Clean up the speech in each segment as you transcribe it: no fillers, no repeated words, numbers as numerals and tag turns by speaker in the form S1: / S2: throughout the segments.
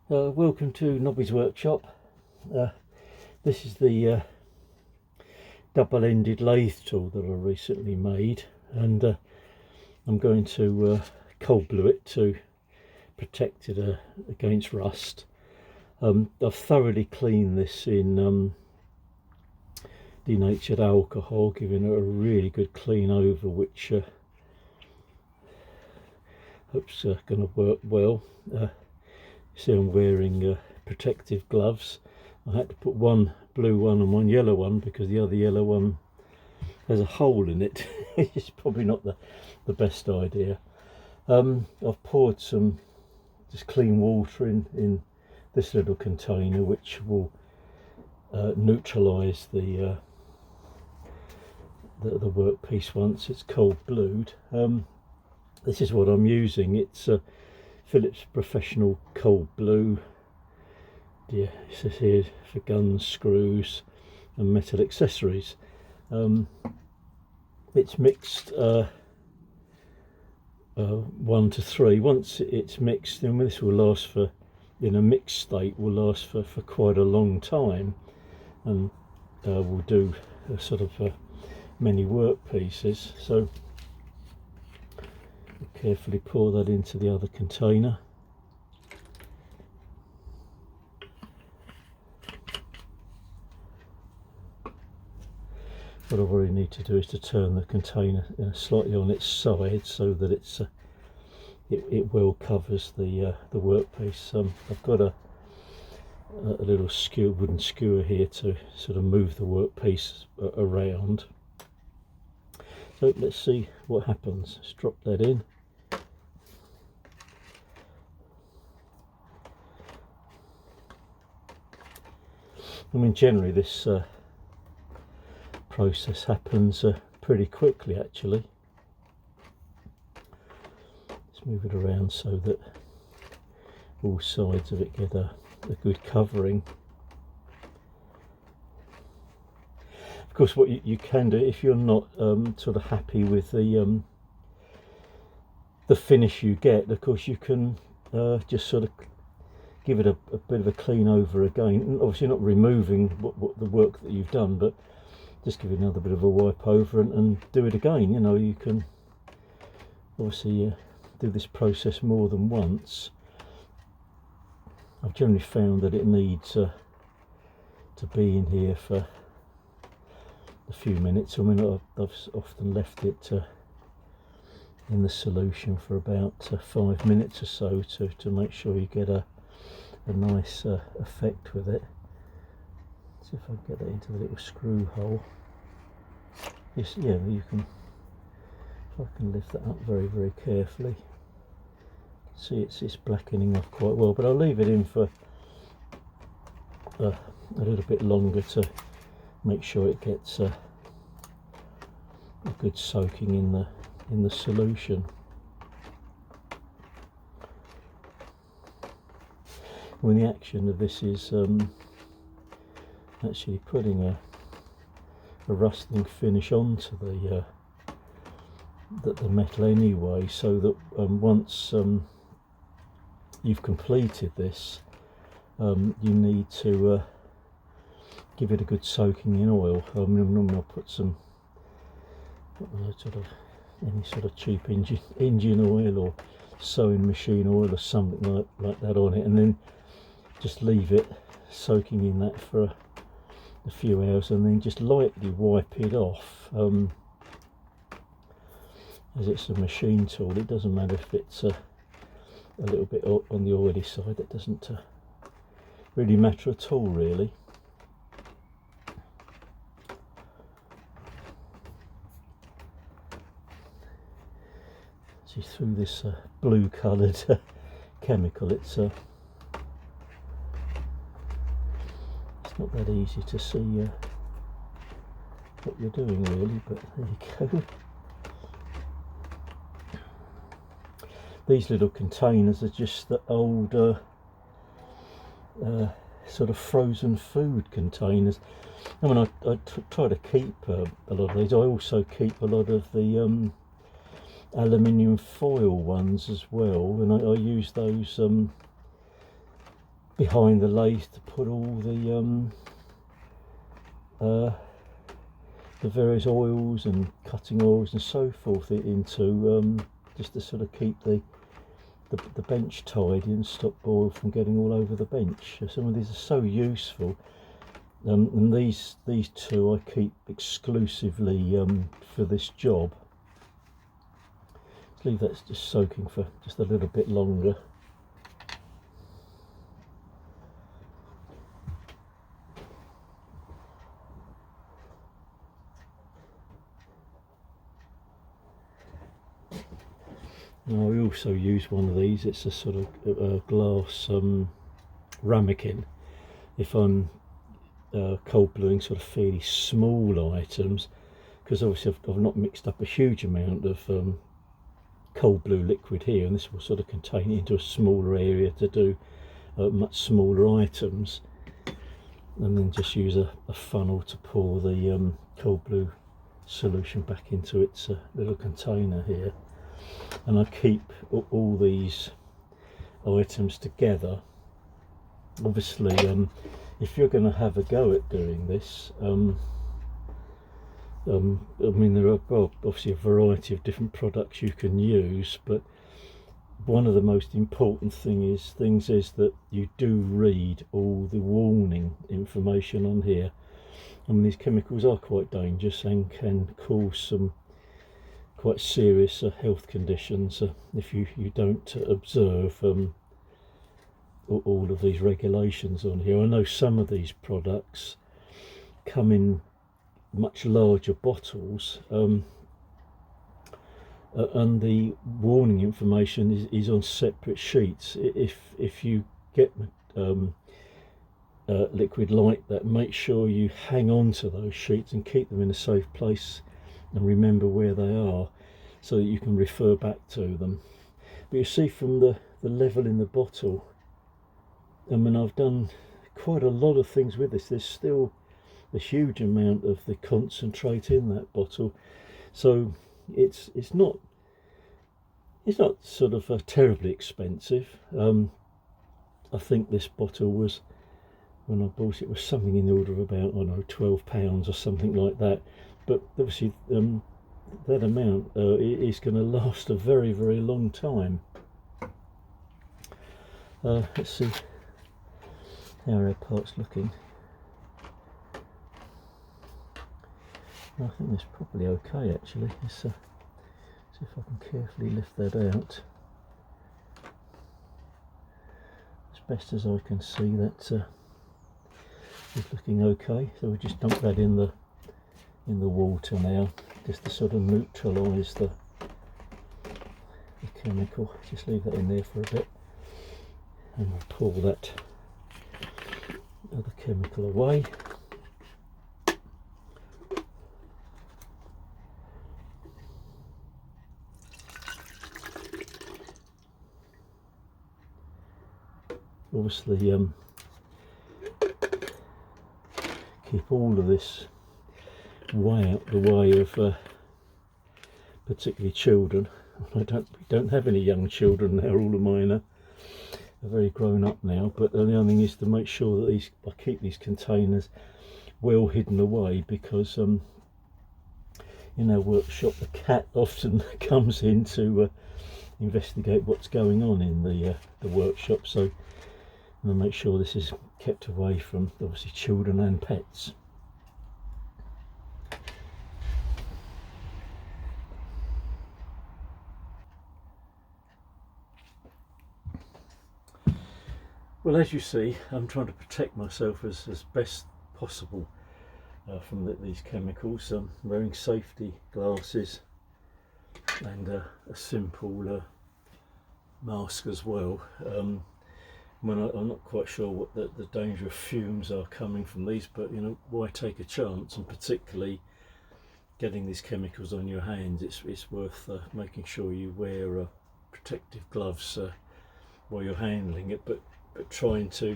S1: Welcome to Nobby's workshop. This is the double-ended lathe tool that I recently made, and I'm going to cold glue it to protect it against rust. I've thoroughly cleaned this in denatured alcohol, giving it a really good clean over, which hope's going to work well. See, I'm wearing protective gloves. I had to put one blue one and one yellow one because the other yellow one has a hole in it. It's probably not the best idea. I've poured some just clean water in this little container, which will neutralise the workpiece once it's cold glued. This is what I'm using. It's Phillips Professional Cold Glue. Yeah, it says here for guns, screws and metal accessories. It's mixed 1 to 3. Once it's mixed, then this will last for, in a mixed state, will last for quite a long time, and we'll do a sort of many work pieces. So carefully pour that into the other container. What I really need to do is to turn the container slightly on its side so that it well covers the workpiece. I've got a little wooden skewer here to sort of move the workpiece around. So let's see what happens. Let's drop that in. I mean, generally this process happens pretty quickly, actually. Let's move it around so that all sides of it get a good covering. Of course, what you can do, if you're not sort of happy with the finish you get, of course you can just sort of give it a bit of a clean over again. Obviously not removing what the work that you've done, but just give it another bit of a wipe over and do it again. You know, you can obviously do this process more than once. I've generally found that it needs to be in here for a few minutes. I mean, I've often left it in the solution for about 5 minutes or so to make sure you get a nice effect with it. See if I can get that into the little screw hole. Yes, yeah, you can. If I can lift that up very, very carefully. See, it's blackening off quite well, but I'll leave it in for a little bit longer to make sure it gets a good soaking in the solution. When the action of this is actually putting a rusting finish onto the metal anyway, so that once you've completed this, you need to give it a good soaking in oil. Normally I'll put some any sort of cheap engine oil or sewing machine oil or something like that on it, and then just leave it soaking in that for a few hours, and then just lightly wipe it off. As it's a machine tool, it doesn't matter if it's a little bit on the oily side. That doesn't really matter at all, really. See, through this blue coloured chemical, it's not that easy to see what you're doing, really, but there you go. These little containers are just the old sort of frozen food containers. I mean, I try to keep a lot of these. I also keep a lot of the aluminium foil ones as well, and I use those behind the lathe to put all the various oils and cutting oils and so forth into, just to sort of keep the bench tidy and stop oil from getting all over the bench. Some of these are so useful, and these two I keep exclusively for this job. Let's leave that just soaking for just a little bit longer. Now I also use one of these. It's a sort of glass ramekin. If I'm cold bluing sort of fairly small items, because obviously I've not mixed up a huge amount of cold blue liquid here, and this will sort of contain it into a smaller area to do much smaller items, and then just use a funnel to pour the cold blue solution back into its little container here. And I keep all these items together. Obviously, if you're going to have a go at doing this, I mean, there are obviously a variety of different products you can use, but one of the most important things is that you do read all the warning information on here. I mean, these chemicals are quite dangerous and can cause some quite serious health conditions if you don't observe all of these regulations on here. I know some of these products come in much larger bottles, and the warning information is on separate sheets. If you get liquid like that, make sure you hang on to those sheets and keep them in a safe place and remember where they are, so that you can refer back to them. But you see from the level in the bottle, I mean, I've done quite a lot of things with this. There's still a huge amount of the concentrate in that bottle, so it's not sort of terribly expensive. I think this bottle was, when I bought it, was something in the order of about, I don't know, £12 or something like that. But obviously that amount is going to last a very, very long time. Let's see how our part's looking. I think that's probably okay actually. Let's see if I can carefully lift that out. As best as I can see, that is looking okay. So we'll just dump that in the water now, just to sort of neutralise the chemical. Just leave that in there for a bit, and we'll pour that other chemical away. Obviously, keep all of this way out the way of particularly children. We don't have any young children now. All of mine are very grown up now. But the other thing is to make sure that I keep these containers well hidden away, because in our workshop the cat often comes in to investigate what's going on in the workshop. So I'm going to make sure this is kept away from obviously children and pets. Well, as you see, I'm trying to protect myself as best possible from these chemicals. I'm wearing safety glasses and a simple mask as well. I'm not quite sure what the danger of fumes are coming from these, but why take a chance? And particularly getting these chemicals on your hands, it's worth making sure you wear protective gloves while you're handling it, but trying to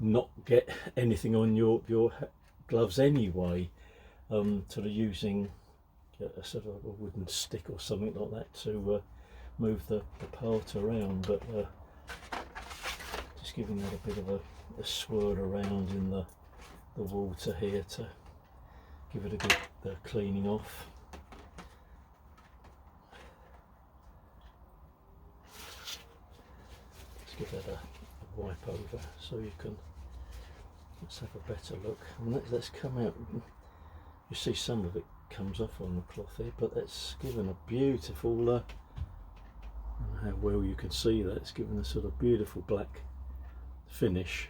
S1: not get anything on your gloves anyway. Sort of using a sort of a wooden stick or something like that to move the part around, but just giving that a bit of a swirl around in the water here to give it a good cleaning off. Let's give that a wipe over so you can, let's have a better look. And that's come out, you see some of it comes off on the cloth here, but that's given a beautiful, I don't know how well you can see that, it's given a sort of beautiful black finish.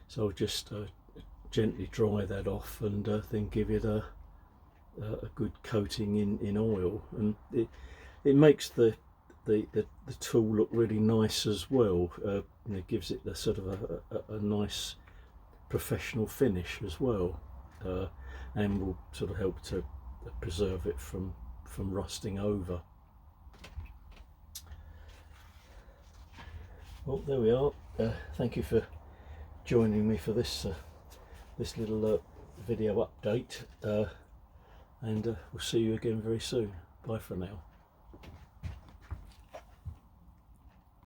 S1: So I'll just gently dry that off and then give it a good coating in oil, and it makes the tool look really nice as well. And it gives it the sort of a nice professional finish as well, and will sort of help to preserve it from rusting over. Well, there we are. Thank you for joining me for this little video update, and we'll see you again very soon. Bye for now.